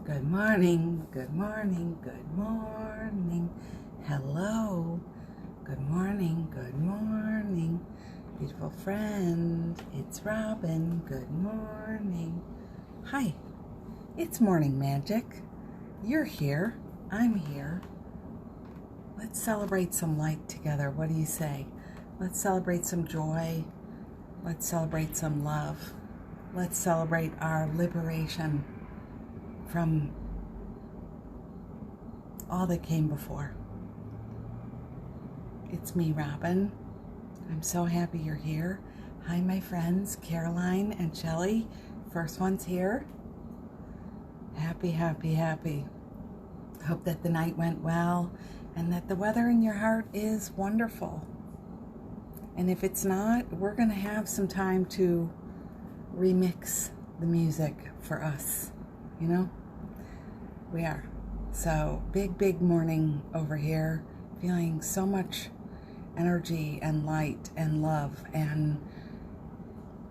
Good morning, good morning, good morning. Hello. Good morning, beautiful friend. It's Robin. Good morning. Hi. It's morning magic. You're here. I'm here. Let's celebrate some light together. What do you say? Let's celebrate some joy. Let's celebrate some love. Let's celebrate our liberation from all that came before. It's me, Robin. I'm so happy you're here. Hi, my friends, Caroline and Shelley. First one's here. Happy. Hope that the night went well and that the weather in your heart is wonderful. And if it's not, we're going to have some time to remix the music for us, you know? We are. So big morning over here, feeling so much energy and light and love and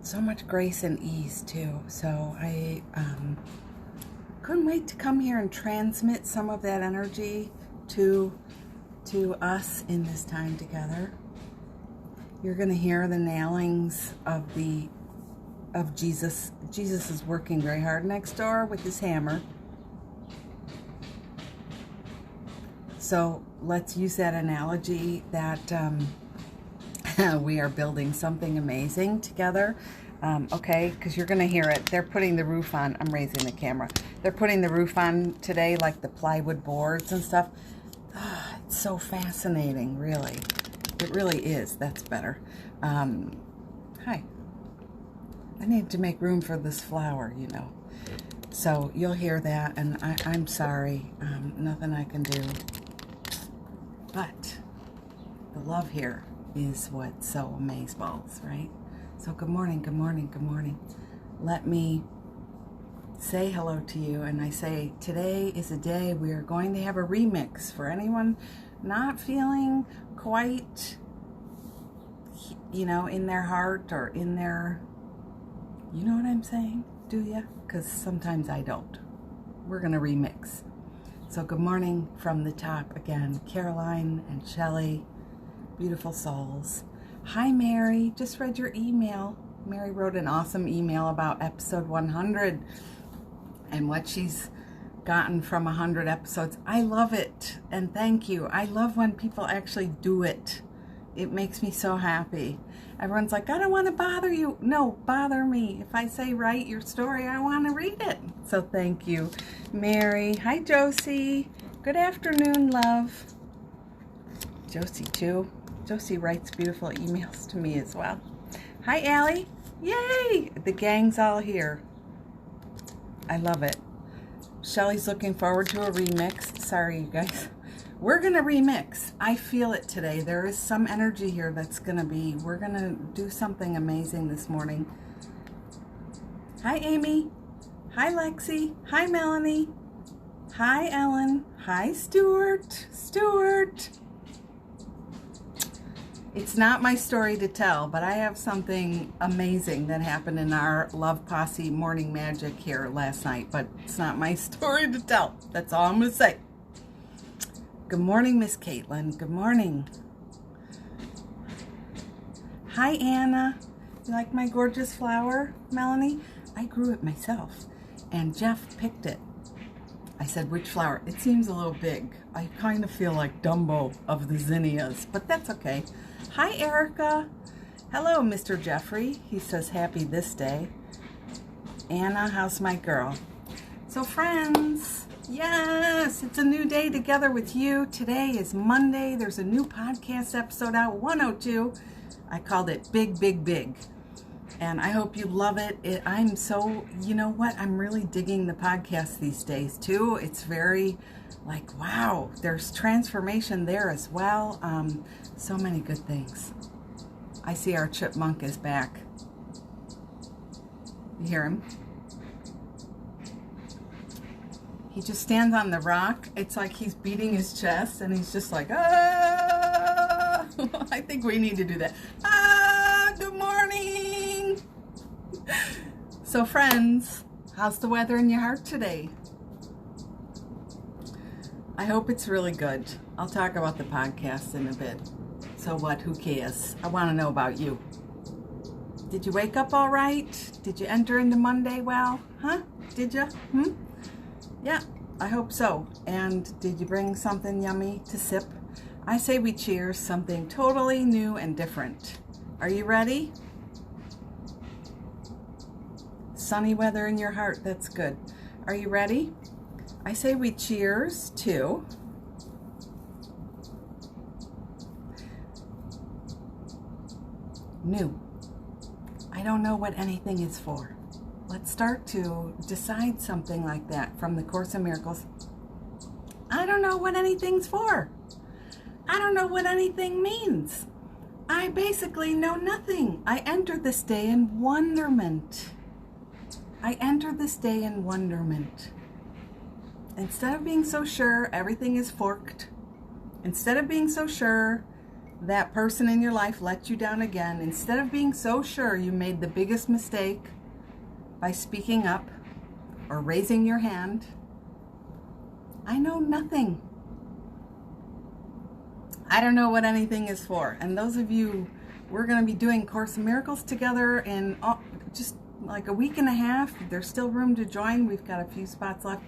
so much grace and ease too. So I couldn't wait to come here and transmit some of that energy to us in this time together. You're going to hear the nailings of Jesus. Jesus is working very hard next door with his hammer. So let's use that analogy that we are building something amazing together. Okay, because you're going to hear it. They're putting the roof on. I'm raising the camera. They're putting the roof on today, like the plywood boards and stuff. It's so fascinating, really. It really is. That's better. Hi. I need to make room for this flower, you know. So you'll hear that, and I'm sorry. Nothing I can do. But the love here is what's so amazeballs, right? So good morning. Let me say hello to you, and I say today is a day we are going to have a remix for anyone not feeling quite, you know, in their heart or in their, you know what I'm saying? Do you? Because sometimes I don't. We're going to remix. So good morning from the top again. Caroline and Shelley, beautiful souls. Hi, Mary. Just read your email. Mary wrote an awesome email about episode 100 and what she's gotten from 100 episodes. I love it, and thank you. I love when people actually do it. It makes me so happy. Everyone's like, I don't want to bother you. No, bother me. If I say write your story, I want to read it. So thank you, Mary. Hi, Josie. Good afternoon, love. Josie, too. Josie writes beautiful emails to me as well. Hi, Allie. Yay! The gang's all here. I love it. Shelley's looking forward to a remix. Sorry, you guys. We're going to remix. I feel it today. There is some energy here that's going to be, we're going to do something amazing this morning. Hi, Amy. Hi, Lexi. Hi, Melanie. Hi, Ellen. Hi, Stuart. It's not my story to tell, but I have something amazing that happened in our Love Posse morning magic here last night, but it's not my story to tell. That's all I'm going to say. Good morning, Miss Caitlin. Good morning. Hi, Anna. You like my gorgeous flower, Melanie? I grew it myself, and Jeff picked it. I said, which flower? It seems a little big. I kind of feel like Dumbo of the zinnias, but that's okay. Hi, Erica. Hello, Mr. Jeffrey. He says, happy this day. Anna, how's my girl? So, friends, yes, it's a new day together with you. Today is Monday. There's a new podcast episode out, 102. I called it Big. And I hope you love it. I'm so, you know what? I'm really digging the podcast these days, too. It's very like, wow, there's transformation there as well. So many good things. I see our chipmunk is back. You hear him? He just stands on the rock. It's like he's beating his chest, and he's just like, ah! I think we need to do that. Ah, good morning. So friends, how's the weather in your heart today? I hope it's really good. I'll talk about the podcast in a bit. So what? Who cares? I want to know about you. Did you wake up all right? Did you enter into Monday well? Huh? Did you? Yeah, I hope so. And did you bring something yummy to sip? I say we cheers something totally new and different. Are you ready? Sunny weather in your heart, that's good. Are you ready? I say we cheers to new. I don't know what anything is for. Let's start to decide something like that from the Course in Miracles. I don't know what anything's for. I don't know what anything means. I basically know nothing. I enter this day in wonderment. I enter this day in wonderment. Instead of being so sure everything is forked, instead of being so sure that person in your life let you down again, instead of being so sure you made the biggest mistake by speaking up or raising your hand, I know nothing. I don't know what anything is for. And those of you, we're going to be doing Course in Miracles together in just like a week and a half. There's still room to join. We've got a few spots left.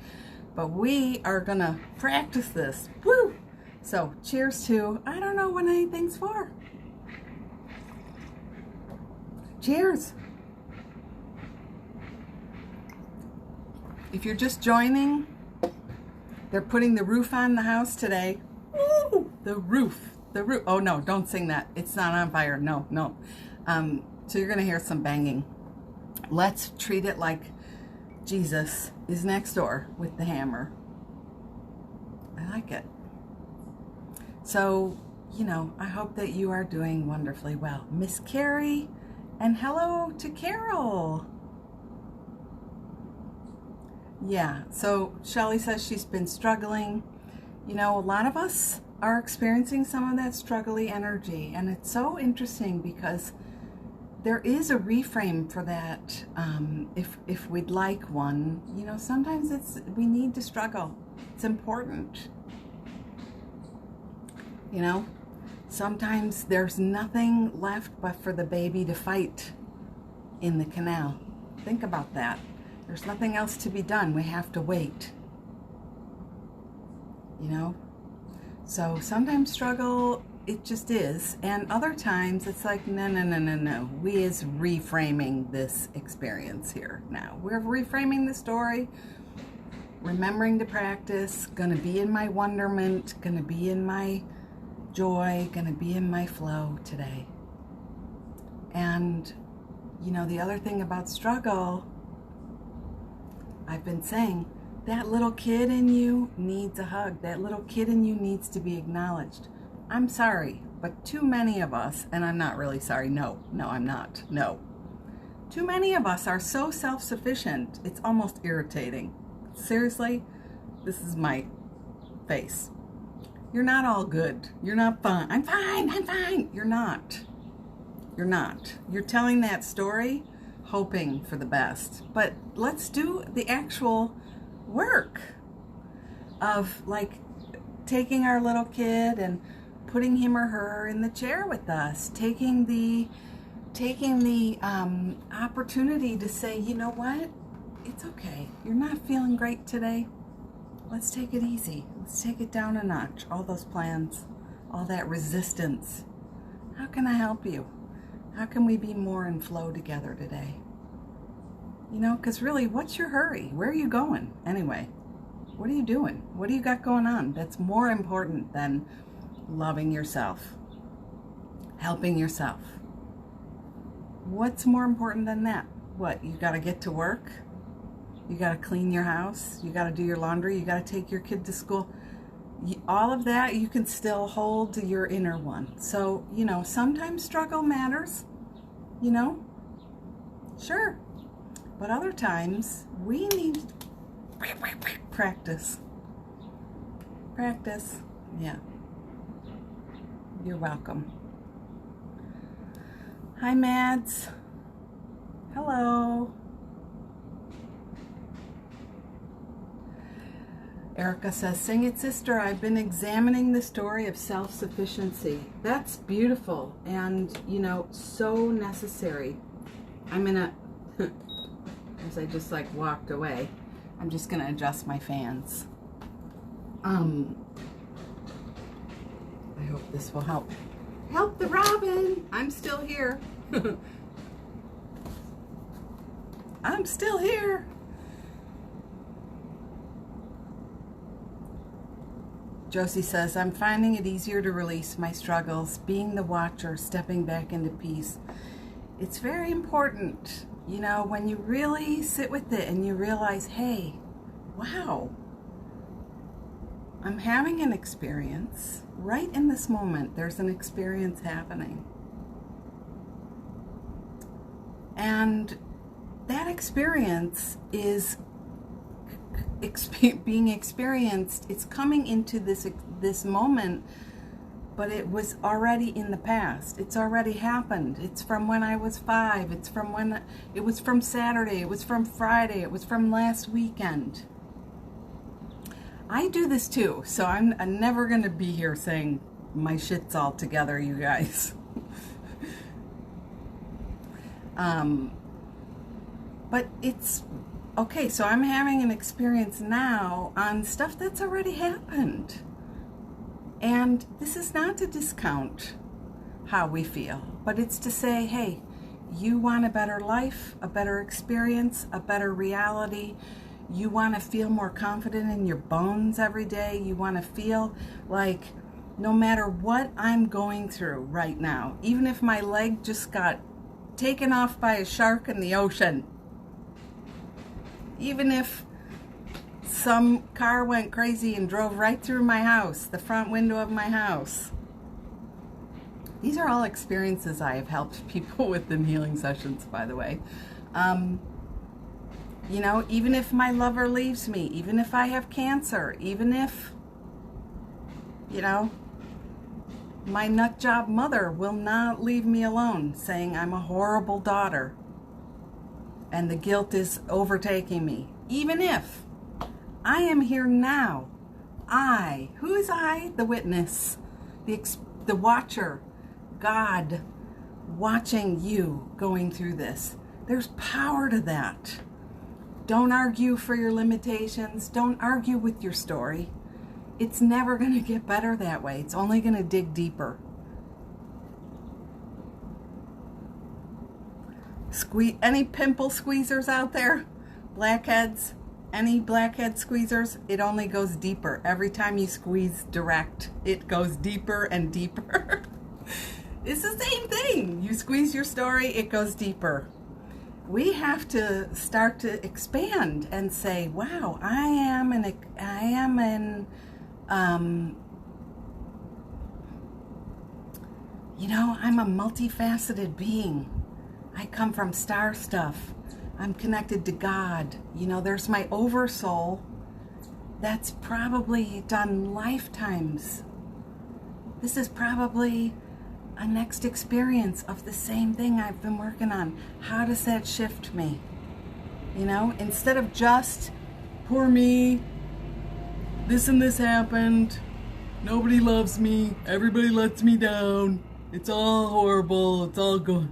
But we are going to practice this. Woo! So, cheers to, I don't know what anything's for. Cheers. If you're just joining, they're putting the roof on the house today. Woo! The roof. The roof. Oh, no, don't sing that. It's not on fire. No, no. So you're going to hear some banging. Let's treat it like Jesus is next door with the hammer. I like it. So, you know, I hope that you are doing wonderfully well. Miss Carrie, and hello to Carol. Yeah, so Shelly says she's been struggling. You know, a lot of us are experiencing some of that struggly energy, and it's so interesting because there is a reframe for that. If we'd like one, you know, sometimes we need to struggle. It's important. You know, sometimes there's nothing left but for the baby to fight in the canal. Think about that. There's nothing else to be done. We have to wait. You know? So sometimes struggle, it just is. And other times it's like, no, no, no, no, no. We is reframing this experience here now. We're reframing the story, remembering to practice, gonna be in my wonderment, gonna be in my joy, gonna be in my flow today. And, you know, the other thing about struggle, I've been saying, that little kid in you needs a hug. That little kid in you needs to be acknowledged. I'm sorry, but too many of us, and I'm not really sorry, no, I'm not, no. Too many of us are so self-sufficient, it's almost irritating. Seriously, this is my face. You're not all good. You're not fine. I'm fine. You're not. You're not. You're telling that story hoping for the best. But let's do the actual work of like taking our little kid and putting him or her in the chair with us, taking the opportunity to say, you know what? It's okay. You're not feeling great today. Let's take it easy. Let's take it down a notch. All those plans, all that resistance. How can I help you? How can we be more in flow together today? You know, because really, what's your hurry? Where are you going anyway? What are you doing? What do you got going on that's more important than loving yourself, helping yourself? What's more important than that? What, you got to get to work? You got to clean your house. You got to do your laundry. You got to take your kid to school. All of that, you can still hold to your inner one. So, you know, sometimes struggle matters, you know, sure. But other times, we need practice. Practice, yeah. You're welcome. Hi, Mads. Hello. Erica says, sing it, sister. I've been examining the story of self-sufficiency. That's beautiful and, you know, so necessary. I'm going to, as I just like walked away, I'm just going to adjust my fans. I hope this will help. Help the robin. I'm still here. I'm still here. Josie says, I'm finding it easier to release my struggles, being the watcher, stepping back into peace. It's very important, you know, when you really sit with it and you realize, hey, wow, I'm having an experience. Right in this moment, there's an experience happening. And that experience is being experienced. It's coming into this moment, but it was already in the past. It's already happened. It's from when I was 5. It's from when it was from Saturday. It was from Friday. It was from last weekend. I do this too, so I'm never going to be here saying my shit's all together, you guys. But it's okay, so I'm having an experience now on stuff that's already happened. And this is not to discount how we feel, but it's to say, hey, you want a better life, a better experience, a better reality. You want to feel more confident in your bones every day. You want to feel like no matter what I'm going through right now, even if my leg just got taken off by a shark in the ocean, even if some car went crazy and drove right through my house, the front window of my house. These are all experiences I have helped people with in healing sessions, by the way. You know, even if my lover leaves me, even if I have cancer, even if, you know, my nut job mother will not leave me alone, saying I'm a horrible daughter and the guilt is overtaking me. Even if I am here now, who is I? The witness, the watcher, God watching you going through this. There's power to that. Don't argue for your limitations. Don't argue with your story. It's never going to get better that way. It's only going to dig deeper. Any pimple squeezers out there? Blackheads? Any blackhead squeezers? It only goes deeper. Every time you squeeze direct, it goes deeper and deeper. It's the same thing. You squeeze your story, it goes deeper. We have to start to expand and say, wow, I'm a multifaceted being. I come from star stuff. I'm connected to God. You know, there's my oversoul that's probably done lifetimes. This is probably a next experience of the same thing I've been working on. How does that shift me? You know, instead of just, poor me, this and this happened, nobody loves me, everybody lets me down, it's all horrible, it's all good.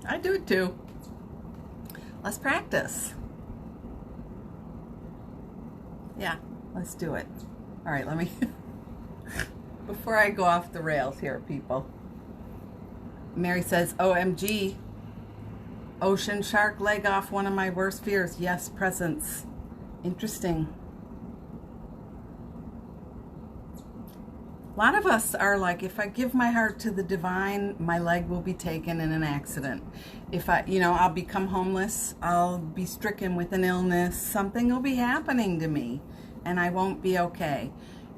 I do it too. Let's practice. Yeah, let's do it. All right, let me, before I go off the rails here, people. Mary says, OMG, ocean shark leg off, one of my worst fears. Yes, presence. Interesting. A lot of us are like, if I give my heart to the divine, my leg will be taken in an accident. If I'll become homeless, I'll be stricken with an illness, something will be happening to me, and I won't be okay.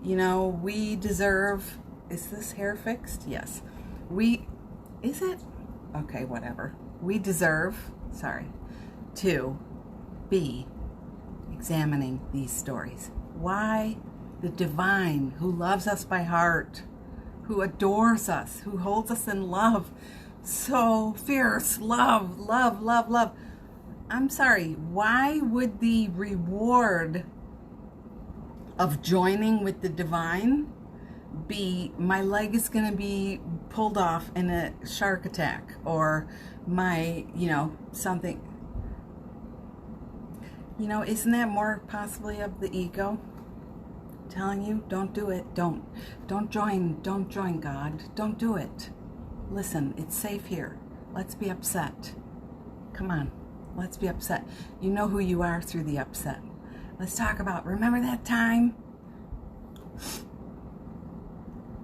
You know, we deserve, is this hair fixed? Yes. Is it? Okay, whatever. We deserve, to be examining these stories. Why? The divine, who loves us by heart, who adores us, who holds us in love, so fierce, love, love, love, love. I'm sorry, why would the reward of joining with the divine be my leg is going to be pulled off in a shark attack, or my, something, isn't that more possibly of the ego telling you, don't do it, don't join God, don't do it. Listen, it's safe here. Let's be upset. Come on, let's be upset. You know who you are through the upset. Let's talk about, remember that time?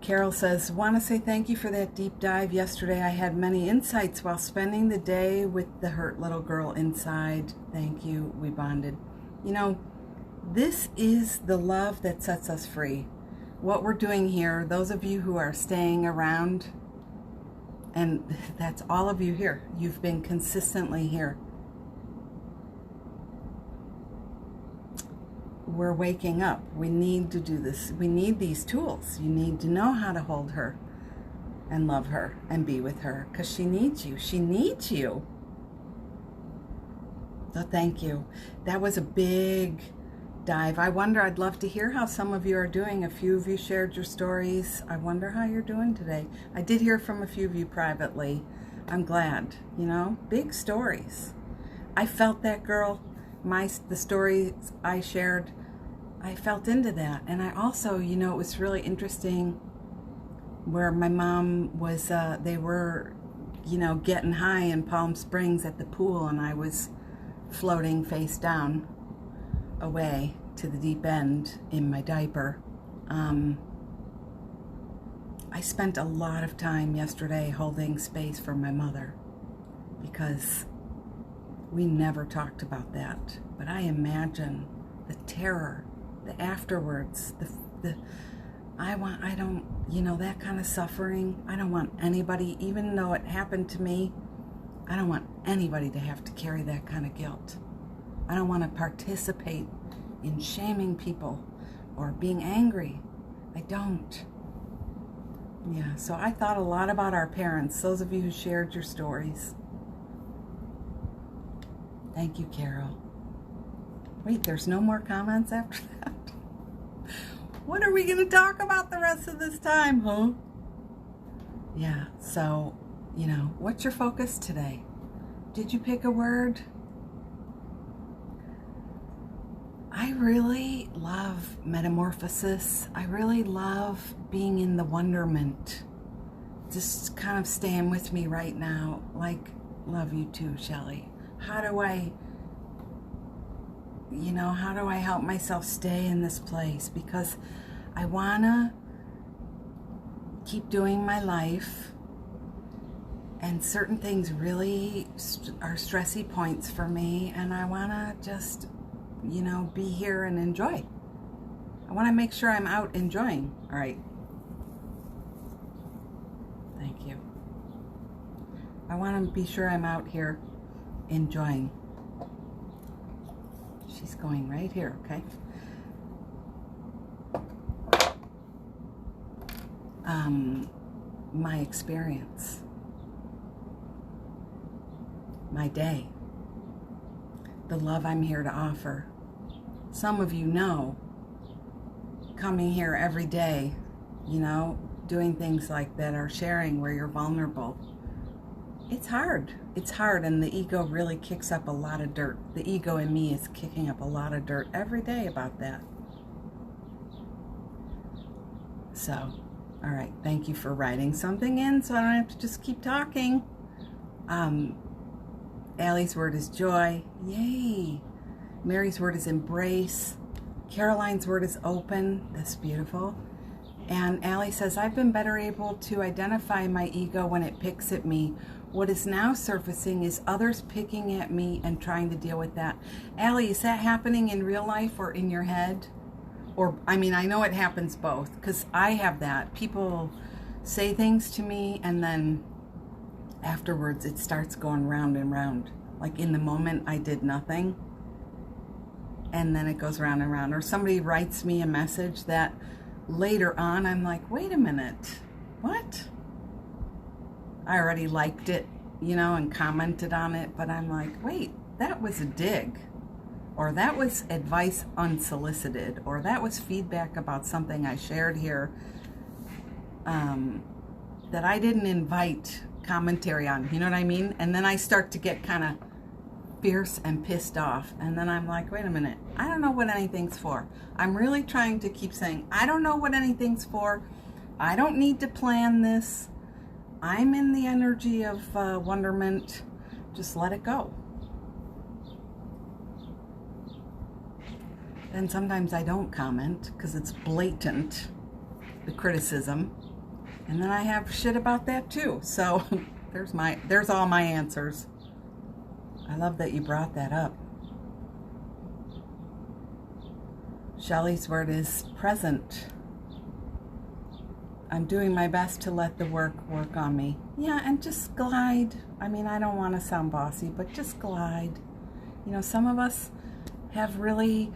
Carol says, want to say thank you for that deep dive yesterday. I had many insights while spending the day with the hurt little girl inside. Thank you. We bonded. This is the love that sets us free. What we're doing here, those of you who are staying around, and that's all of you here. You've been consistently here. We're waking up. We need to do this. We need these tools. You need to know how to hold her and love her and be with her, because she needs you. She needs you. So thank you. That was a big dive. I'd love to hear how some of you are doing. A few of you shared your stories. I wonder how you're doing today. I did hear from a few of you privately. I'm glad, big stories. I felt that, girl. The stories I shared, I felt into that. And I also, it was really interesting where my mom was, they were, getting high in Palm Springs at the pool, and I was floating face down away to the deep end in my diaper. I spent a lot of time yesterday holding space for my mother, because we never talked about that, but I imagine the terror, the afterwards, that kind of suffering. I don't want anybody, even though it happened to me, I don't want anybody to have to carry that kind of guilt. I don't want to participate in shaming people or being angry. I don't. Yeah, so I thought a lot about our parents, those of you who shared your stories. Thank you, Carol. Wait, there's no more comments after that? What are we going to talk about the rest of this time, huh? Yeah, so, what's your focus today? Did you pick a word? I really love metamorphosis. I really love being in the wonderment. Just kind of staying with me right now. Love you too, Shelley. How do I help myself stay in this place? Because I want to keep doing my life, and certain things really are stressy points for me, and I want to just, be here and enjoy. I want to make sure I'm out enjoying. All right. Thank you. I want to be sure I'm out here enjoying. She's going right here, okay? My experience, my day, the love I'm here to offer. Some of you know, coming here every day, doing things like that, or sharing where you're vulnerable. It's hard. It's hard, and the ego really kicks up a lot of dirt. The ego in me is kicking up a lot of dirt every day about that. So, all right, thank you for writing something in so I don't have to just keep talking. Allie's word is joy. Yay. Mary's word is embrace. Caroline's word is open. That's beautiful. And Allie says, I've been better able to identify my ego when it picks at me. What is now surfacing is others picking at me and trying to deal with that. Allie, is that happening in real life or in your head? Or, I know it happens both, because I have that. People say things to me, and then afterwards it starts going round and round. Like in the moment I did nothing, and then it goes round and round. Or somebody writes me a message that later on I'm like, wait a minute, what? I already liked it, and commented on it, but I'm like, wait, that was a dig, or that was advice unsolicited, or that was feedback about something I shared here that I didn't invite commentary on, you know what I mean? And then I start to get kind of fierce and pissed off, and then I'm like, wait a minute, I don't know what anything's for. I'm really trying to keep saying, I don't know what anything's for. I don't need to plan this. I'm in the energy of wonderment. Just let it go. And sometimes I don't comment because it's blatant, the criticism. And then I have shit about that too. So there's all my answers. I love that you brought that up. Shelley's word is present. I'm doing my best to let the work on me. Yeah, and just glide. I mean, I don't want to sound bossy, but just glide. You know, some of us have really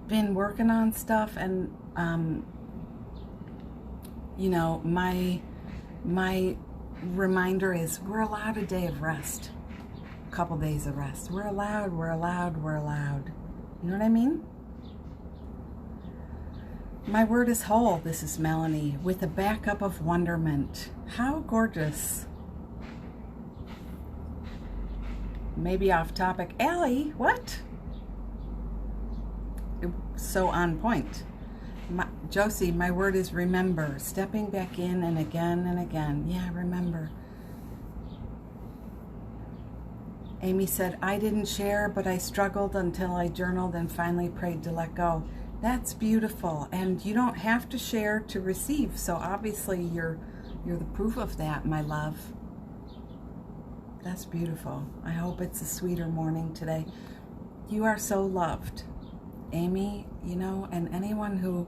been working on stuff, and you know, my reminder is we're allowed a day of rest, a couple days of rest. We're allowed. You know what I mean? My word is whole. This is Melanie with a backup of wonderment. How gorgeous. Maybe off topic. Allie, what? So on point. Josie, my word is remember. Stepping back in and again and again. Yeah, remember. Amy said, I didn't share, but I struggled until I journaled and finally prayed to let go. That's beautiful. And you don't have to share to receive. So obviously you're the proof of that, my love. That's beautiful. I hope it's a sweeter morning today. You are so loved. Amy, you know, and anyone who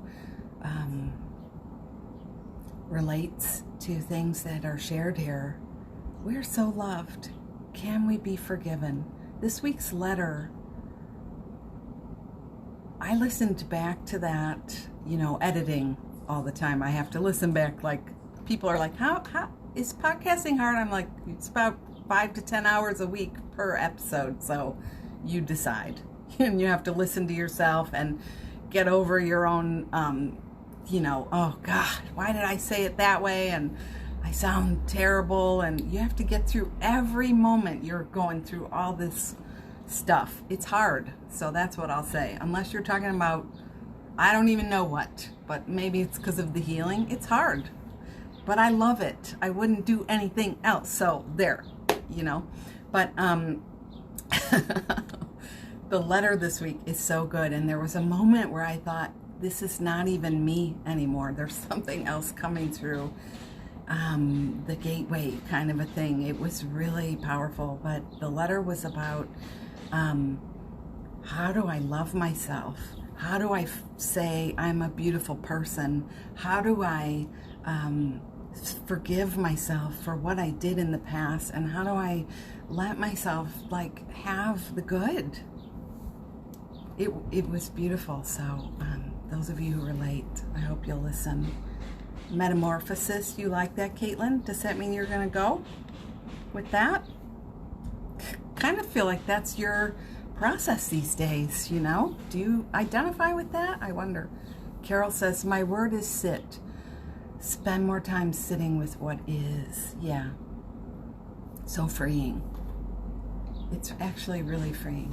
relates to things that are shared here, we're so loved. Can we be forgiven? This week's letter, I listened back to that, you know, editing all the time. I have to listen back. Like, people are like, how is podcasting hard? I'm like, it's about 5 to 10 hours a week per episode. So you decide. And you have to listen to yourself and get over your own, you know, oh God, why did I say it that way? And I sound terrible. And you have to get through every moment you're going through all this stuff. It's hard. So that's what I'll say. Unless you're talking about, I don't even know what, but maybe it's because of the healing. It's hard, but I love it. I wouldn't do anything else. So there, you know, but, the letter this week is so good. And there was a moment where I thought, this is not even me anymore. There's something else coming through the gateway kind of a thing. It was really powerful. But the letter was about how do I love myself? How do I say I'm a beautiful person? How do I forgive myself for what I did in the past? And how do I let myself like have the good? It was beautiful. So those of you who relate, I hope you'll listen. Metamorphosis, you like that, Caitlin? Does that mean you're going to go with that? Kind of feel like that's your process these days, you know? Do you identify with that? I wonder. Carol says, my word is sit. Spend more time sitting with what is. Yeah. So freeing. It's actually really freeing.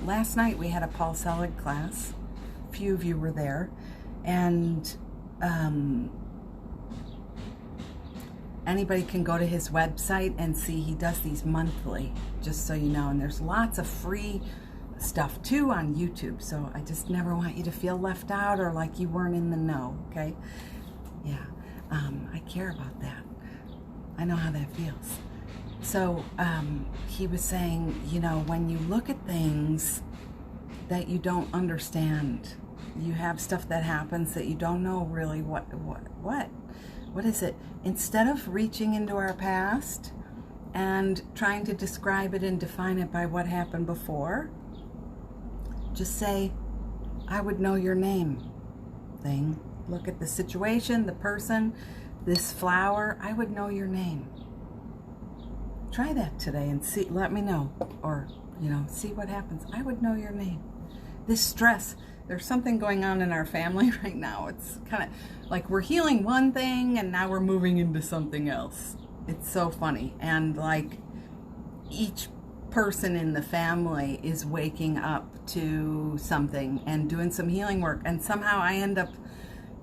Last night we had a Paul Selig class. A few of you were there. And anybody can go to his website and see he does these monthly, just so you know. And there's lots of free stuff too on YouTube. So I just never want you to feel left out or like you weren't in the know, okay? Yeah, I care about that. I know how that feels. So he was saying, you know, when you look at things that you don't understand, you have stuff that happens that you don't know really what is it? Instead of reaching into our past and trying to describe it and define it by what happened before, just say, I would know your name thing. Look at the situation, the person, this flower, I would know your name. Try that today and see, let me know. Or see what happens. I would know your name. This stress, there's something going on in our family right now. It's kind of like we're healing one thing and now we're moving into something else. It's so funny. And like each person in the family is waking up to something and doing some healing work. And somehow I end up,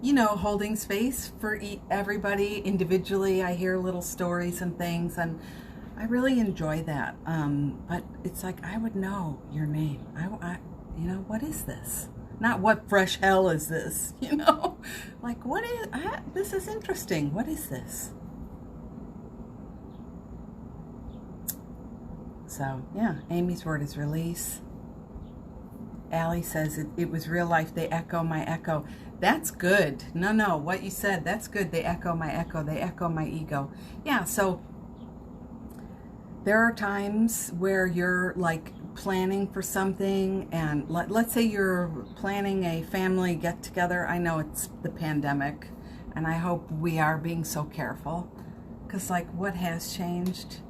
holding space for everybody individually. I hear little stories and things, and I really enjoy that. But it's like, I would know your name. What is this? Not what fresh hell is this, like this is interesting. What is this? So yeah, Amy's word is release. Allie says it was real life. They echo my echo. That's good. No, what you said, that's good. They echo my echo. They echo my ego. Yeah, so there are times where you're like planning for something, and let's say you're planning a family get together. I know it's the pandemic, and I hope we are being so careful, because like what has changed?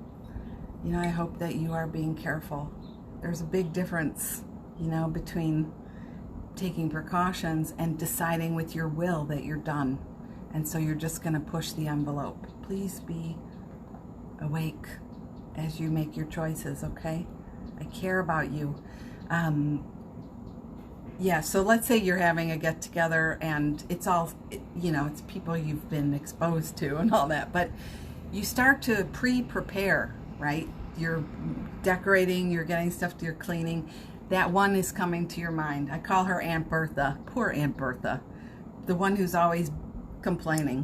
I hope that you are being careful. There's a big difference, between taking precautions and deciding with your will that you're done. And so you're just going to push the envelope. Please be awake as you make your choices, okay? I care about you. Yeah, so let's say you're having a get-together and it's all, it's people you've been exposed to and all that, but you start to pre-prepare, right? You're decorating, you're getting stuff, you're cleaning. That one is coming to your mind. I call her Aunt Bertha. Poor Aunt Bertha. The one who's always complaining.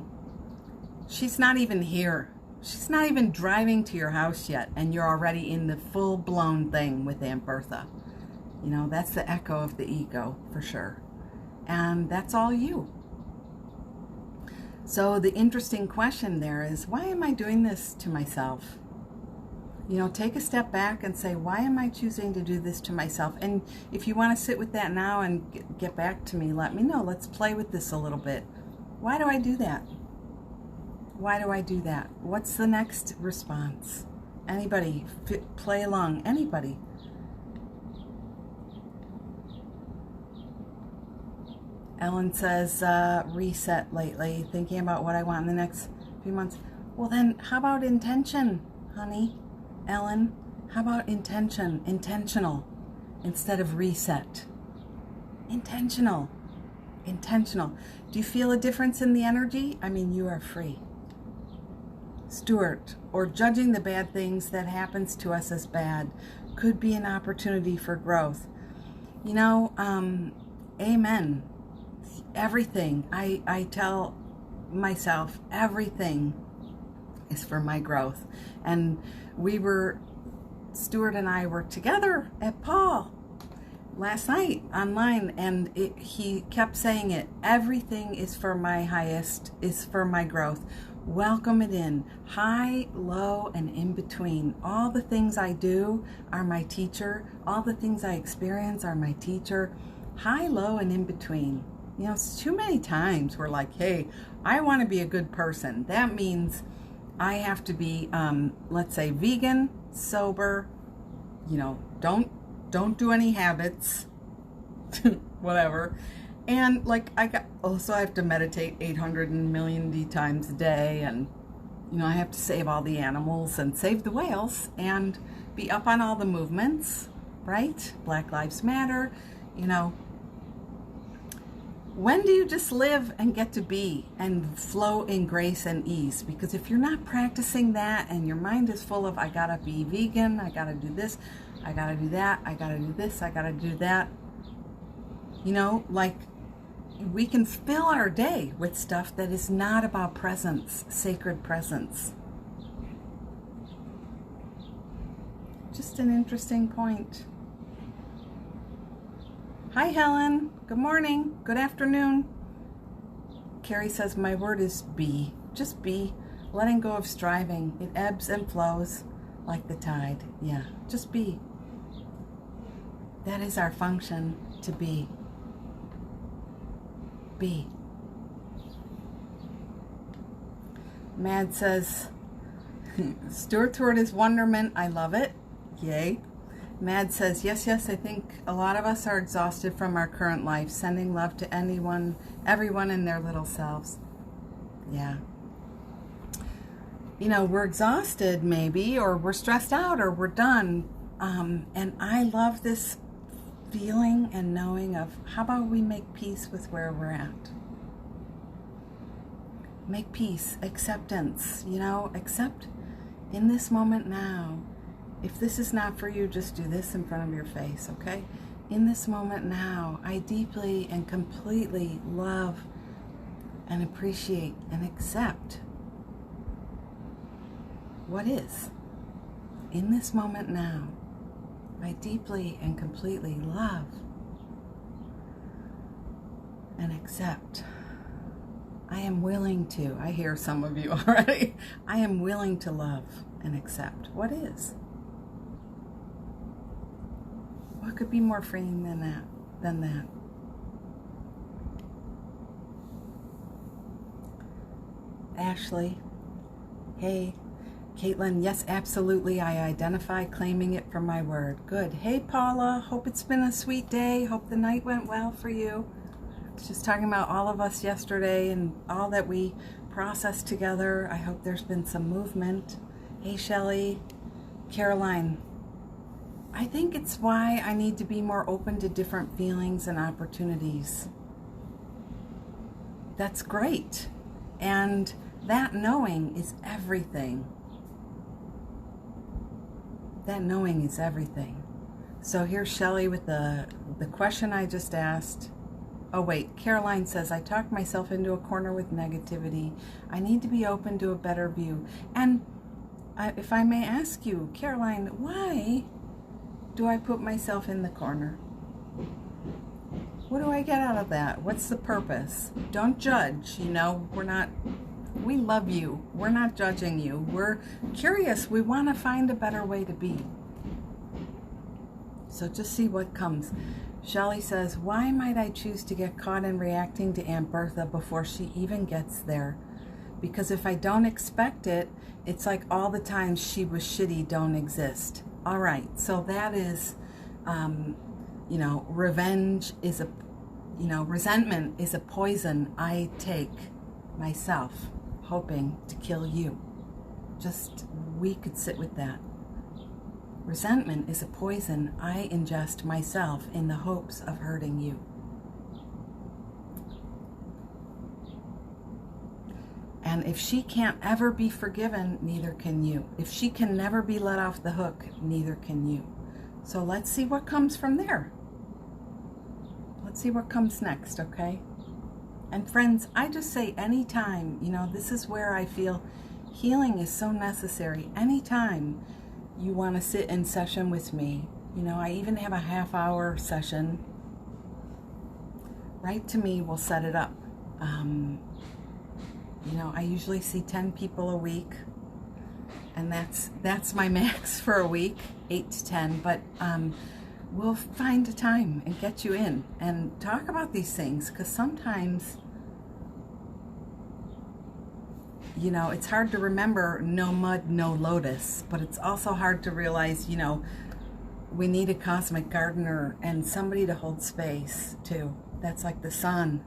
She's not even here. She's not even driving to your house yet, and you're already in the full-blown thing with Aunt Bertha. That's the echo of the ego, for sure. And that's all you. So the interesting question there is, why am I doing this to myself? Take a step back and say, why am I choosing to do this to myself? And if you want to sit with that now and get back to me, let me know. Let's play with this a little bit. Why do I do that? Why do I do that? What's the next response? Anybody? Play along. Anybody? Ellen says, reset lately, thinking about what I want in the next few months. Well then, how about intention, honey? Ellen, how about intention? Intentional instead of reset. Intentional. Intentional. Do you feel a difference in the energy? I mean, you are free. Stuart, or judging the bad things that happens to us as bad could be an opportunity for growth. Amen. Everything. I tell myself everything is for my growth. And Stuart and I were together at Paul last night online, and he kept saying it. Everything is for my highest, is for my growth. Welcome it in. High, low, and in between. All the things I do are my teacher. All the things I experience are my teacher. High, low, and in between. It's too many times we're like, hey, I want to be a good person. That means I have to be, let's say, vegan, sober, don't do any habits, whatever. And like, I have to meditate 800 million times a day, and I have to save all the animals and save the whales and be up on all the movements, right? Black Lives Matter, When do you just live and get to be and flow in grace and ease? Because if you're not practicing that and your mind is full of, I gotta be vegan, I gotta do this, I gotta do that, I gotta do this, I gotta do that, like we can fill our day with stuff that is not about presence, sacred presence. Just an interesting point. Hi, Helen. Good morning. Good afternoon. Carrie says, my word is be. Just be. Letting go of striving. It ebbs and flows like the tide. Yeah, just be. That is our function, to be. Be. Mad says, Stuart's word is wonderment. I love it. Yay. Mad says, yes, I think a lot of us are exhausted from our current life, sending love to everyone in their little selves. Yeah. We're exhausted maybe, or we're stressed out, or we're done. And I love this feeling and knowing of, how about we make peace with where we're at? Make peace, acceptance, accept in this moment now. If this is not for you, just do this in front of your face, okay? In this moment now, I deeply and completely love and appreciate and accept what is. In this moment now, I deeply and completely love and accept. I am willing to, I hear some of you already, I am willing to love and accept what is. What could be more freeing than that? Ashley, hey. Caitlin, yes, absolutely. I identify claiming it for my word. Good. Hey, Paula, hope it's been a sweet day. Hope the night went well for you. I was just talking about all of us yesterday and all that we processed together. I hope there's been some movement. Hey, Shelley. Caroline, I think it's why I need to be more open to different feelings and opportunities. That's great. And that knowing is everything. That knowing is everything. So here's Shelley with the question I just asked. Oh wait, Caroline says, I talked myself into a corner with negativity. I need to be open to a better view. And if I may ask you, Caroline, why do I put myself in the corner? What do I get out of that? What's the purpose? Don't judge, we love you. We're not judging you. We're curious. We want to find a better way to be. So just see what comes. Shelley says, why might I choose to get caught in reacting to Aunt Bertha before she even gets there? Because if I don't expect it, it's like all the times she was shitty don't exist. All right, so that is, revenge is resentment is a poison I take myself, hoping to kill you. Just, we could sit with that. Resentment is a poison I ingest myself in the hopes of hurting you. And if she can't ever be forgiven, neither can you. If she can never be let off the hook, neither can you. So let's see what comes from there. Let's see what comes next, okay? And friends, I just say anytime, this is where I feel healing is so necessary. Anytime you want to sit in session with me, I even have a half-hour session. Write to me, we'll set it up. I usually see 10 people a week, and that's my max for a week, 8 to 10, but we'll find a time and get you in and talk about these things, because sometimes, it's hard to remember no mud, no lotus, but it's also hard to realize, we need a cosmic gardener and somebody to hold space too. That's like the sun.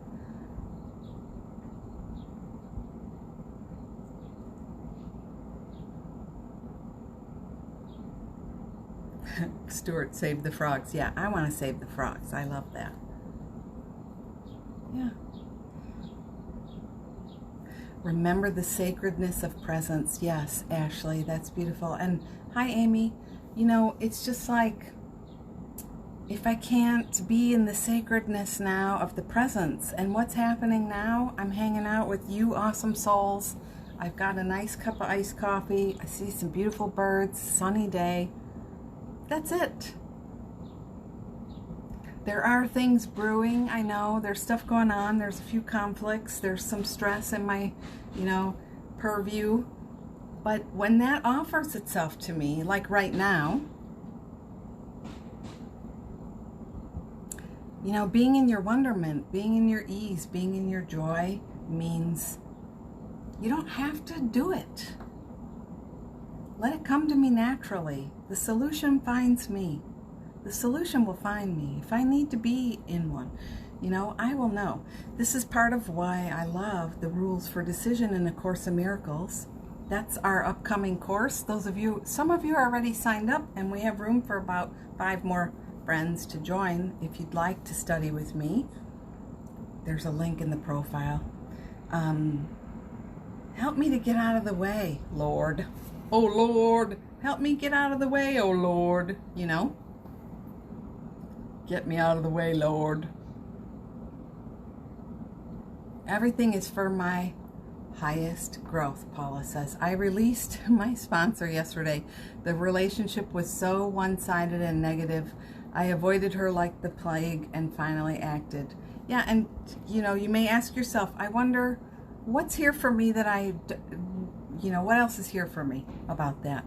Stuart, save the frogs. Yeah, I want to save the frogs. I love that. Yeah. Remember the sacredness of presence. Yes, Ashley, that's beautiful. And hi, Amy. It's just like, if I can't be in the sacredness now of the presence and what's happening now, I'm hanging out with you awesome souls. I've got a nice cup of iced coffee. I see some beautiful birds, sunny day. That's it. There are things brewing, I know. There's stuff going on. There's a few conflicts. There's some stress in my, purview. But when that offers itself to me, like right now, being in your wonderment, being in your ease, being in your joy means you don't have to do it. Let it come to me naturally. The solution finds me. The solution will find me. If I need to be in one, I will know. This is part of why I love the Rules for Decision in A Course in Miracles. That's our upcoming course. Some of you are already signed up, and we have room for about 5 more friends to join if you'd like to study with me. There's a link in the profile. Help me to get out of the way, Lord. Oh, Lord, help me get out of the way, oh, Lord. Get me out of the way, Lord. Everything is for my highest growth, Paula says. I released my sponsor yesterday. The relationship was so one-sided and negative. I avoided her like the plague and finally acted. Yeah, and you may ask yourself, I wonder what's here for me that what else is here for me about that?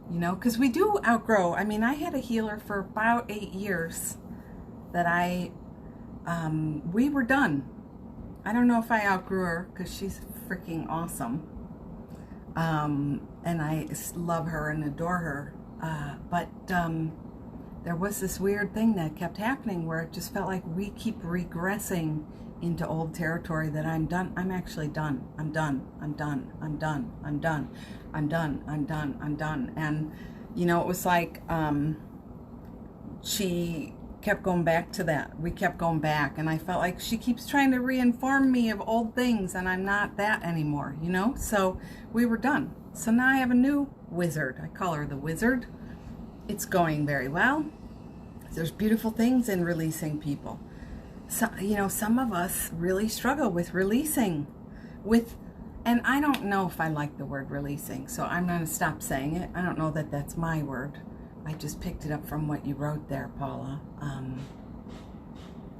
Because we do outgrow. I mean, I had a healer for about 8 years that we were done. I don't know if I outgrew her because she's freaking awesome. And I love her and adore her. But there was this weird thing that kept happening where it just felt like we keep regressing into old territory that I'm done. I'm actually done. I'm done. I'm done. I'm done. I'm done. I'm done. I'm done. I'm done. And, it was like she kept going back to that. We kept going back. And I felt like she keeps trying to reinform me of old things, and I'm not that anymore, So we were done. So now I have a new wizard. I call her the wizard. It's going very well. There's beautiful things in releasing people. So, some of us really struggle with releasing. And I don't know if I like the word releasing, so I'm going to stop saying it. I don't know that that's my word. I just picked it up from what you wrote there, Paula.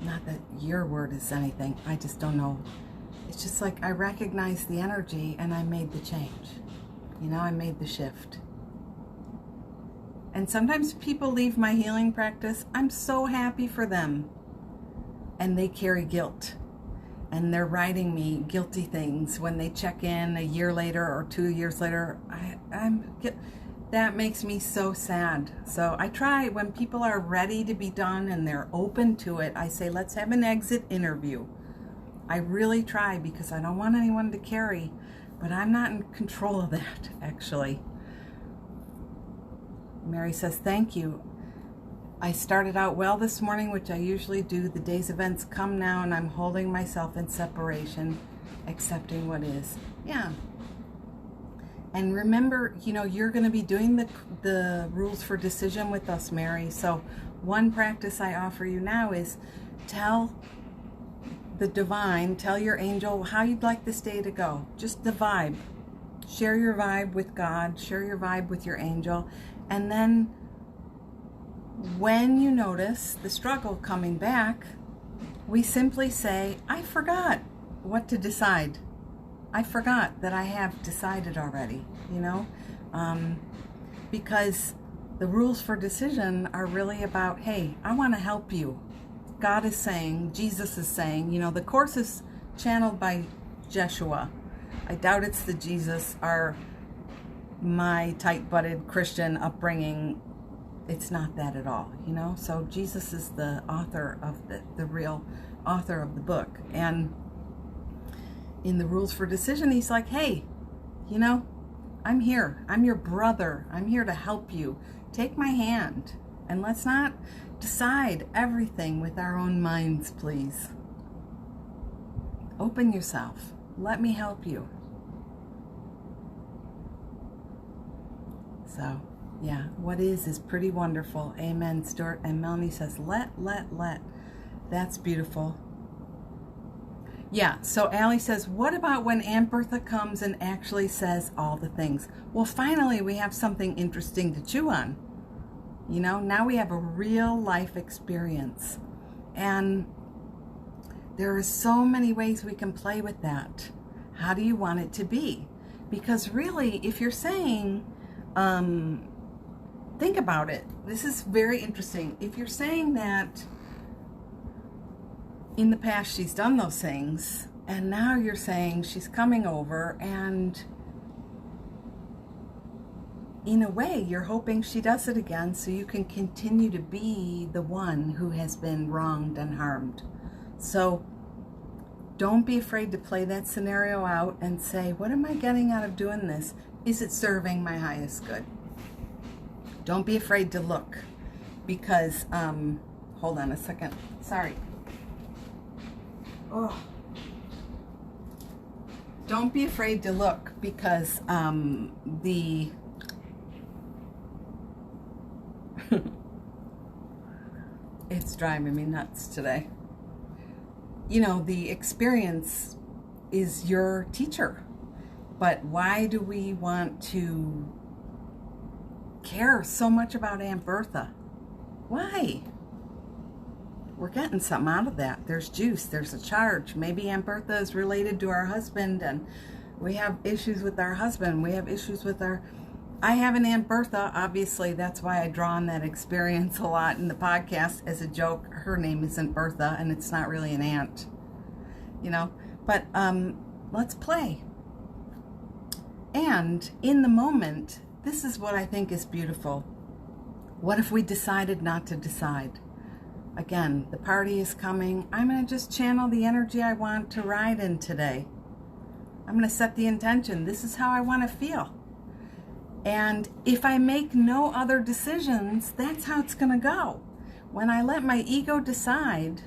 Not that your word is anything. I just don't know. It's just like I recognized the energy and I made the change. I made the shift. And sometimes people leave my healing practice. I'm so happy for them. And they carry guilt. And they're writing me guilty things when they check in a year later or 2 years later. That makes me so sad. So I try, when people are ready to be done and they're open to it, I say, let's have an exit interview. I really try because I don't want anyone to carry, but I'm not in control of that, actually. Mary says, thank you. I started out well this morning, which I usually do. The day's events come now, and I'm holding myself in separation, accepting what is. Yeah. And remember, you're going to be doing the Rules for Decision with us, Mary. So one practice I offer you now is tell the divine, tell your angel how you'd like this day to go. Just the vibe. Share your vibe with God. Share your vibe with your angel. And then when you notice the struggle coming back, we simply say, I forgot what to decide. I forgot that I have decided already, because the Rules for Decision are really about, hey, I want to help you. God is saying, Jesus is saying, the Course is channeled by Jeshua. I doubt it's the Jesus, my tight-butted Christian upbringing. It's not that at all, So Jesus is the author of the real author of the book. And in the Rules for Decision, he's like, hey, I'm here. I'm your brother. I'm here to help you. Take my hand. And let's not decide everything with our own minds, please. Open yourself. Let me help you. So, yeah, what is pretty wonderful. Amen, Stuart. And Melanie says, let. That's beautiful. Yeah, so Allie says, what about when Aunt Bertha comes and actually says all the things? Well, finally, we have something interesting to chew on. Now we have a real life experience. And there are so many ways we can play with that. How do you want it to be? Because really, if you're saying, think about it. This is very interesting. If you're saying that in the past she's done those things, and now you're saying she's coming over, and in a way, you're hoping she does it again so you can continue to be the one who has been wronged and harmed. So don't be afraid to play that scenario out and say, what am I getting out of doing this? Is it serving my highest good? Don't be afraid to look, because, hold on a second. Sorry. Oh. Don't be afraid to look, because it's driving me nuts today. You know, the experience is your teacher. But why do we want to care so much about Aunt Bertha? Why? We're getting something out of that. There's juice, there's a charge. Maybe Aunt Bertha is related to our husband, and we have issues with our husband. We have issues with our... I have an Aunt Bertha, obviously. That's why I draw on that experience a lot in the podcast as a joke. Her name isn't Bertha, and it's not really an aunt, you know. But let's play. And in the moment, this is what I think is beautiful. What if we decided not to decide? Again, the party is coming. I'm going to just channel the energy I want to ride in today. I'm going to set the intention. This is how I want to feel. And if I make no other decisions, that's how it's going to go. When I let my ego decide,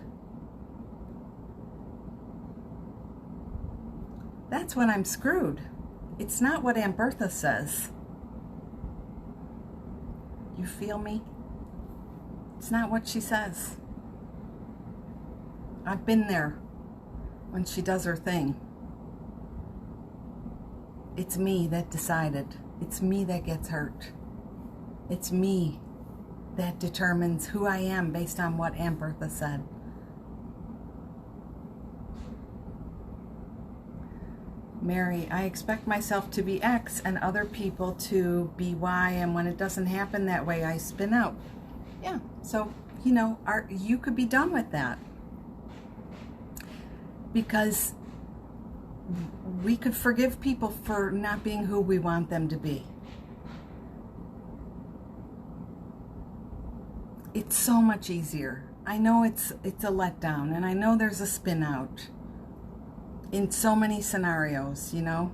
that's when I'm screwed. It's not what Aunt Bertha says. You feel me? It's not what she says. I've been there when she does her thing. It's me that decided. It's me that gets hurt. It's me that determines who I am based on what Aunt Bertha said. Mary, I expect myself to be X and other people to be Y, and when it doesn't happen that way, I spin out. Yeah, so, you know, you could be done with that. Because we could forgive people for not being who we want them to be. It's so much easier. I know it's a letdown, and I know there's a spin out in so many scenarios, you know.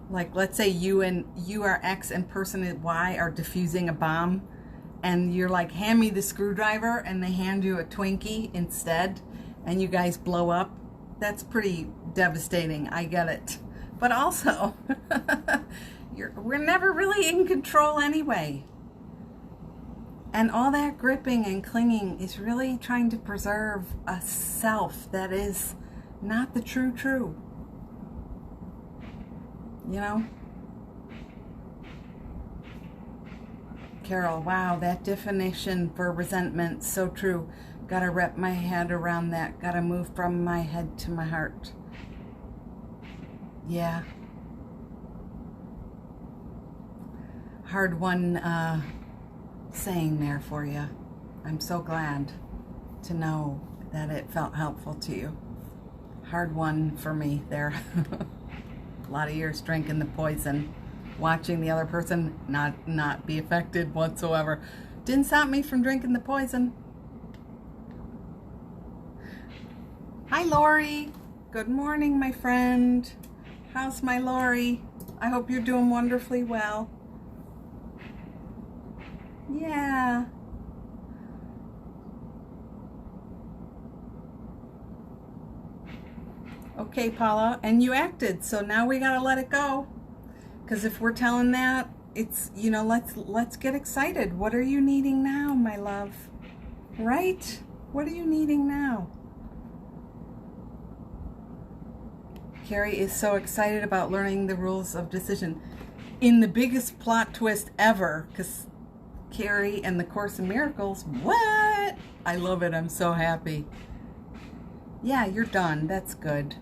Like, let's say you are X and person Y are diffusing a bomb, and you're like, hand me the screwdriver, and they hand you a Twinkie instead, and you guys blow up. That's pretty devastating. I get it. But also, we're never really in control anyway. And all that gripping and clinging is really trying to preserve a self that is not the true. You know? Carol, wow, that definition for resentment, so true. Gotta wrap my head around that. Gotta move from my head to my heart. Yeah. Hard one saying there for you. I'm so glad to know that it felt helpful to you. Hard one for me there. A lot of years drinking the poison, watching the other person not be affected whatsoever. Didn't stop me from drinking the poison. Hi, Lori. Good morning, my friend. How's my Lori? I hope you're doing wonderfully well. Yeah. Okay, Paula, and you acted, so now we gotta let it go. Because if we're telling that, it's, you know, let's get excited. What are you needing now, my love? Right? What are you needing now? Carrie is so excited about learning the rules of decision. In the biggest plot twist ever, because Carrie and the Course in Miracles, what? I love it. I'm so happy. Yeah, you're done. That's good.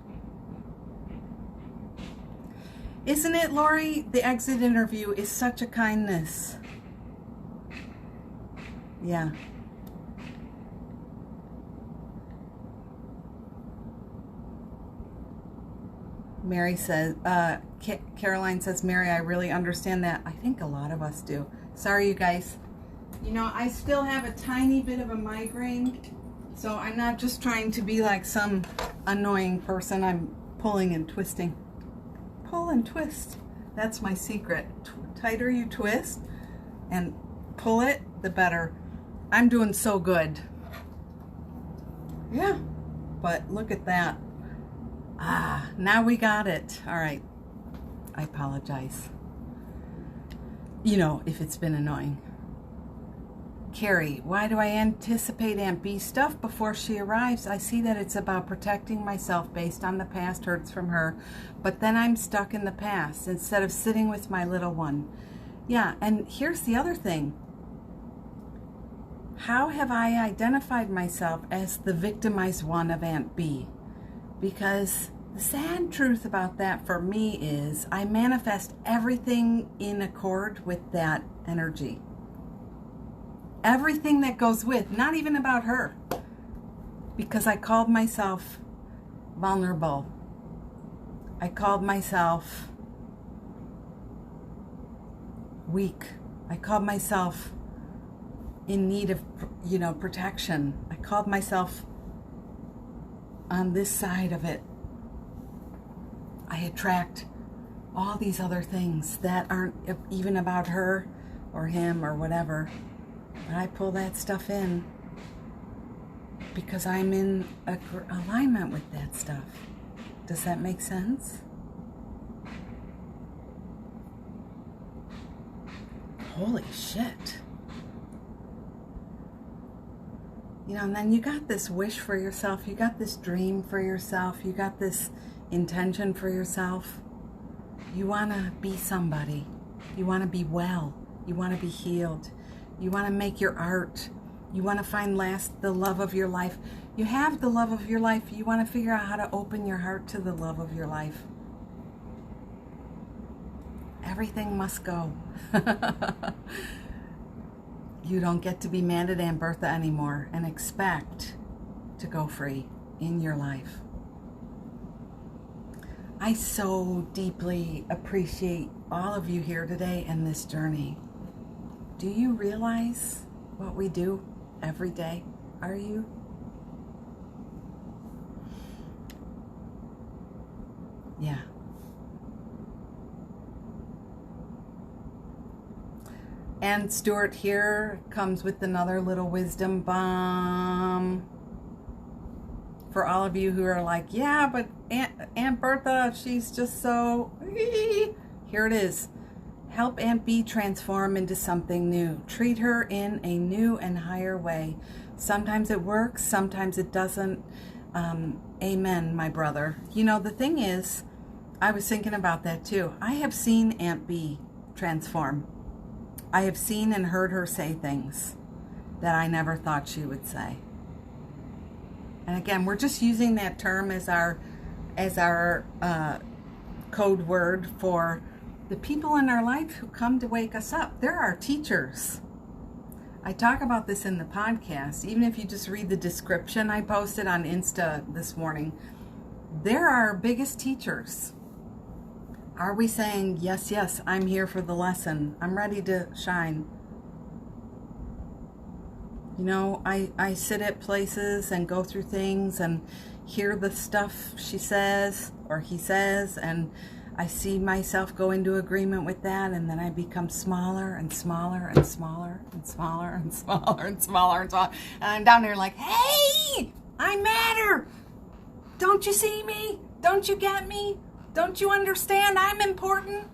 Isn't it, Lori? The exit interview is such a kindness. Yeah. Mary says, Caroline says, Mary, I really understand that. I think a lot of us do. Sorry, you guys. You know, I still have a tiny bit of a migraine, so I'm not just trying to be like some annoying person. I'm pulling and twisting. Pull and twist. That's my secret. Tighter you twist and pull it, the better. I'm doing so good. Yeah, but look at that. Ah, now we got it. All right. I apologize. You know, if it's been annoying. Carrie, why do I anticipate Aunt B's stuff before she arrives? I see that it's about protecting myself based on the past hurts from her, but then I'm stuck in the past instead of sitting with my little one. Yeah, and here's the other thing. How have I identified myself as the victimized one of Aunt B? Because the sad truth about that for me is I manifest everything in accord with that energy. Everything that goes with, not even about her. Because I called myself vulnerable. I called myself weak. I called myself in need of, protection. I called myself on this side of it. I attract all these other things that aren't even about her or him or whatever. But I pull that stuff in because I'm in alignment with that stuff. Does that make sense? Holy shit. And then you got this wish for yourself. You got this dream for yourself. You got this intention for yourself. You want to be somebody. You want to be well. You want to be healed. You want to make your art. You want to find the love of your life. You have the love of your life. You want to figure out how to open your heart to the love of your life. Everything must go. You don't get to be mad at Aunt Bertha anymore and expect to go free in your life. I so deeply appreciate all of you here today and this journey. Do you realize what we do every day? Are you? Yeah. And Stuart here comes with another little wisdom bomb. For all of you who are like, yeah, but Aunt Bertha, she's just so... Here it is. Help Aunt B transform into something new. Treat her in a new and higher way. Sometimes it works, sometimes it doesn't. Amen, my brother. The thing is, I was thinking about that too. I have seen Aunt B transform. I have seen and heard her say things that I never thought she would say. And again, we're just using that term as our code word for the people in our life who come to wake us up. They're our teachers. I talk about this in the podcast. Even if you just read the description I posted on Insta this morning, they're our biggest teachers. Are we saying, yes, I'm here for the lesson. I'm ready to shine. I sit at places and go through things and hear the stuff she says or he says, and I see myself go into agreement with that, and then I become smaller and smaller and smaller and smaller and smaller and smaller and smaller. And I'm down there like, hey, I matter. Don't you see me? Don't you get me? Don't you understand I'm important?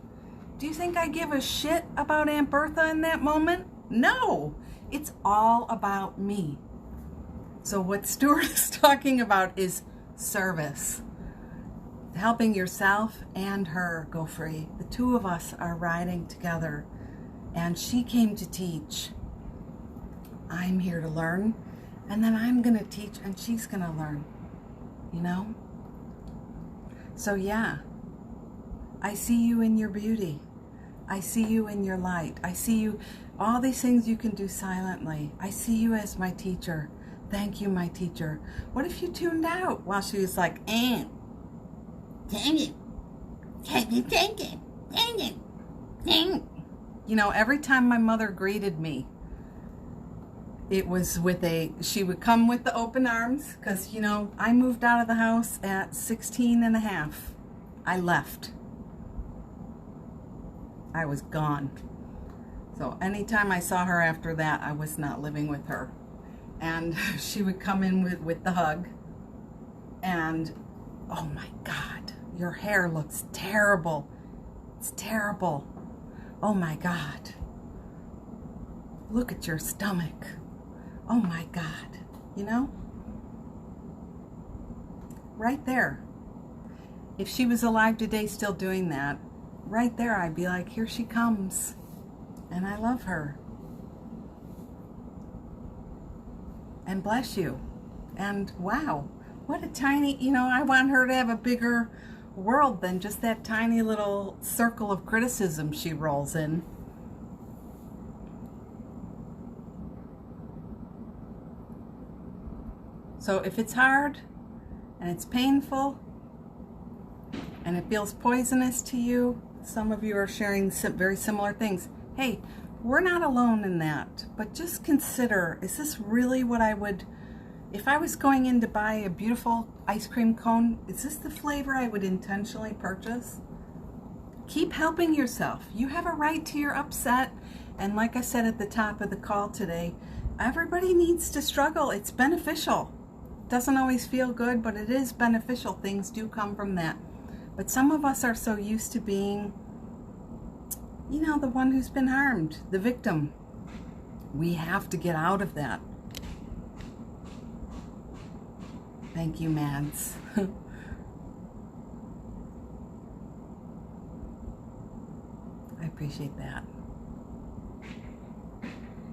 Do you think I give a shit about Aunt Bertha in that moment? No, it's all about me. So what Stuart is talking about is service. Helping yourself and her go free. The two of us are riding together, and she came to teach. I'm here to learn, and then I'm going to teach, and she's going to learn. So yeah, I see you in your beauty. I see you in your light. I see you, all these things you can do silently. I see you as my teacher. Thank you, my teacher. What if you tuned out while she was like, dang it. You know, every time my mother greeted me, it was she would come with the open arms, because, you know, I moved out of the house at 16 and a half. I left. I was gone. So anytime I saw her after that, I was not living with her. And she would come in with the hug. And, oh my God, your hair looks terrible. It's terrible. Oh my God. Look at your stomach. Oh my God. You know? Right there. If she was alive today still doing that, right there I'd be like, here she comes. And I love her. And bless you. And wow, what a tiny, you know, I want her to have a bigger world than just that tiny little circle of criticism she rolls in. So if it's hard and it's painful and it feels poisonous to you, some of you are sharing very similar things. Hey, we're not alone in that, but just consider, is this really what I would, if I was going in to buy a beautiful ice cream cone, is this the flavor I would intentionally purchase? Keep helping yourself. You have a right to your upset. And like I said at the top of the call today, everybody needs to struggle. It's beneficial. Doesn't always feel good, but it is beneficial. Things do come from that. But some of us are so used to being, you know, the one who's been harmed, the victim. We have to get out of that. Thank you, Mads. I appreciate that.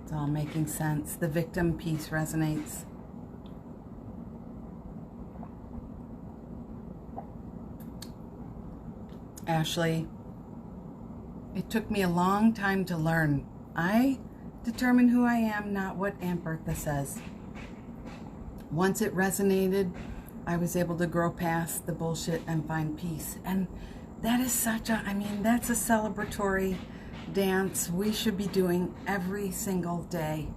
It's all making sense. The victim piece resonates. Ashley, it took me a long time to learn. I determine who I am, not what Aunt Bertha says. Once it resonated, I was able to grow past the bullshit and find peace. And that is such a, I mean, that's a celebratory dance we should be doing every single day.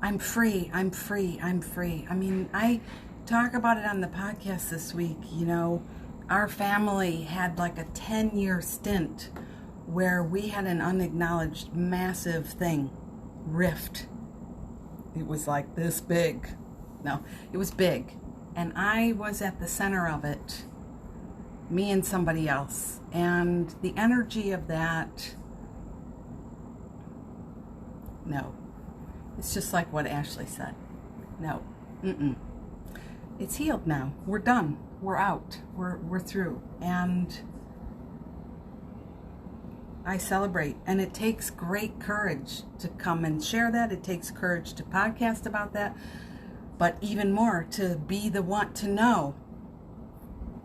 I'm free, I'm free, I'm free. I mean, I talk about it on the podcast this week. You know, our family had like a 10-year stint where we had an unacknowledged massive thing, rift. It was like this big. No, it was big. And I was at the center of it, me and somebody else. And the energy of that, no. It's just like what Ashley said. No, It's healed now. We're done. We're out. We're through. And I celebrate. And it takes great courage to come and share that. It takes courage to podcast about that. But even more, to be the one to know.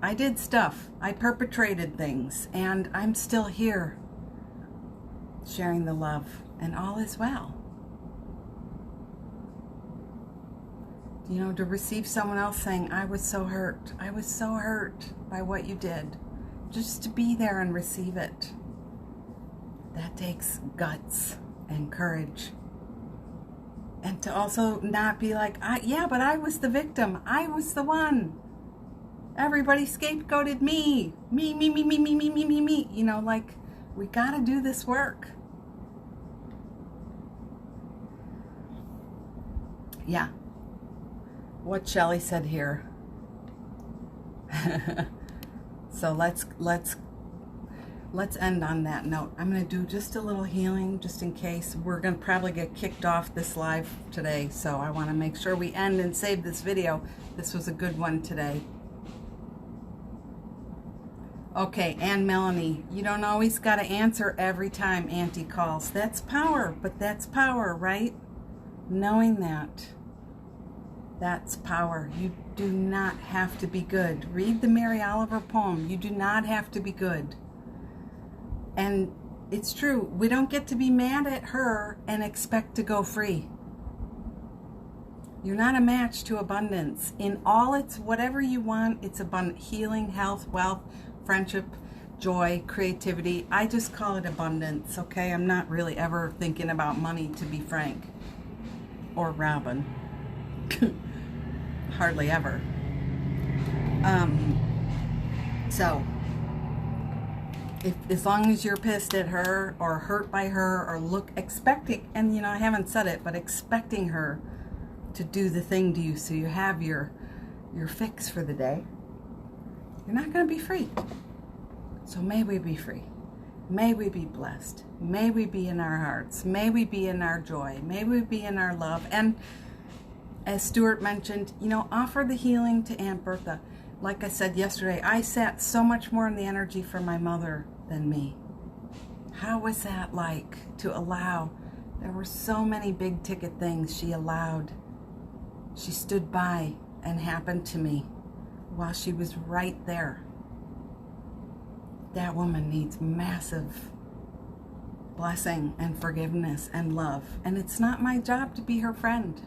I did stuff. I perpetrated things. And I'm still here sharing the love. And all is well. You know, to receive someone else saying, I was so hurt by what you did. Just to be there and receive it. That takes guts and courage. And to also not be like, yeah, but I was the victim. I was the one. Everybody scapegoated me. Me. You know, like, we got to do this work. Yeah. What Shelley said here. So let's end on that note. I'm going to do just a little healing just in case. We're going to probably get kicked off this live today, so I want to make sure we end and save this video. This was a good one today. Okay, and Melanie, you don't always got to answer every time Auntie calls. That's power, but that's power, right? Knowing that. That's power. You do not have to be good. Read the Mary Oliver poem. You do not have to be good. And it's true. We don't get to be mad at her and expect to go free. You're not a match to abundance. In all its whatever you want, it's abundant. Healing, health, wealth, friendship, joy, creativity. I just call it abundance, okay? I'm not really ever thinking about money, to be frank. Or Robin. Hardly ever. So, as long as you're pissed at her or hurt by her or expecting, and I haven't said it, but expecting her to do the thing to you so you have your fix for the day, you're not going to be free. So may we be free. May we be blessed. May we be in our hearts. May we be in our joy. May we be in our love. And as Stuart mentioned, offer the healing to Aunt Bertha. Like I said yesterday, I sat so much more in the energy for my mother than me. How was that like to allow? There were so many big ticket things she allowed. She stood by and happened to me while she was right there. That woman needs massive blessing and forgiveness and love. And it's not my job to be her friend.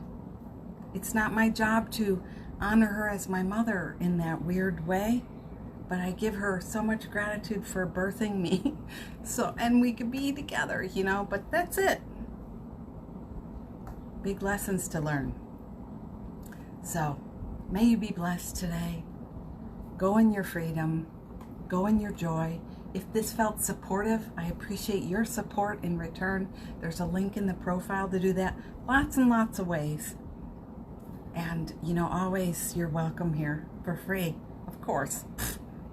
It's not my job to honor her as my mother in that weird way. But I give her so much gratitude for birthing me. And we could be together, but that's it. Big lessons to learn. So, may you be blessed today. Go in your freedom. Go in your joy. If this felt supportive, I appreciate your support in return. There's a link in the profile to do that. Lots and lots of ways. And, always you're welcome here for free. Of course.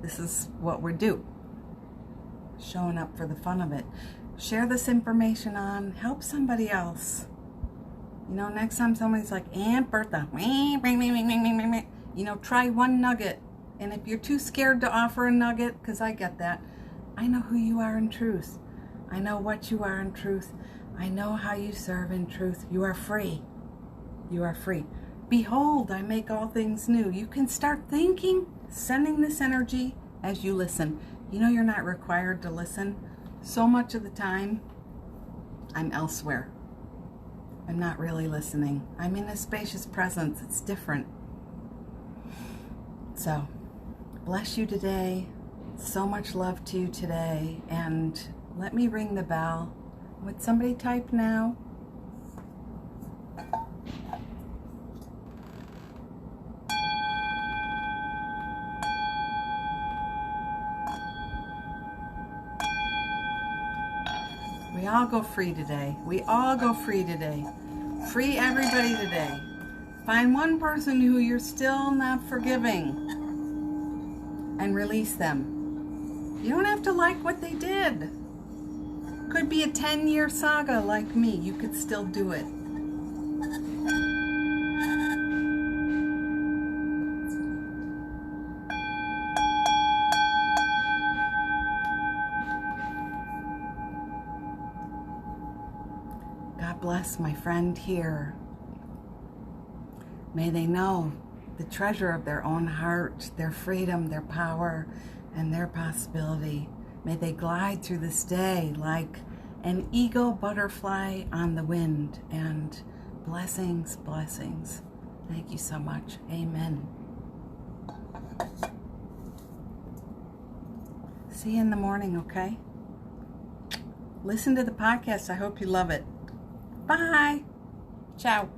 This is what we do. Showing up for the fun of it. Share this information on. Help somebody else. Next time somebody's like, Aunt Bertha, try one nugget. And if you're too scared to offer a nugget, because I get that, I know who you are in truth. I know what you are in truth. I know how you serve in truth. You are free. You are free. Behold, I make all things new. You can start thinking, sending this energy as you listen. You're not required to listen. So much of the time, I'm elsewhere. I'm not really listening. I'm in a spacious presence. It's different. So, bless you today. So much love to you today. And let me ring the bell. Would somebody type now? We all go free today. We all go free today. Free everybody today. Find one person who you're still not forgiving and release them. You don't have to like what they did. Could be a 10-year saga like me. You could still do it. God bless my friend here. May they know the treasure of their own heart, their freedom, their power, and their possibility. May they glide through this day like an eagle butterfly on the wind. And blessings, blessings. Thank you so much. Amen. See you in the morning, okay? Listen to the podcast. I hope you love it. Bye. Ciao.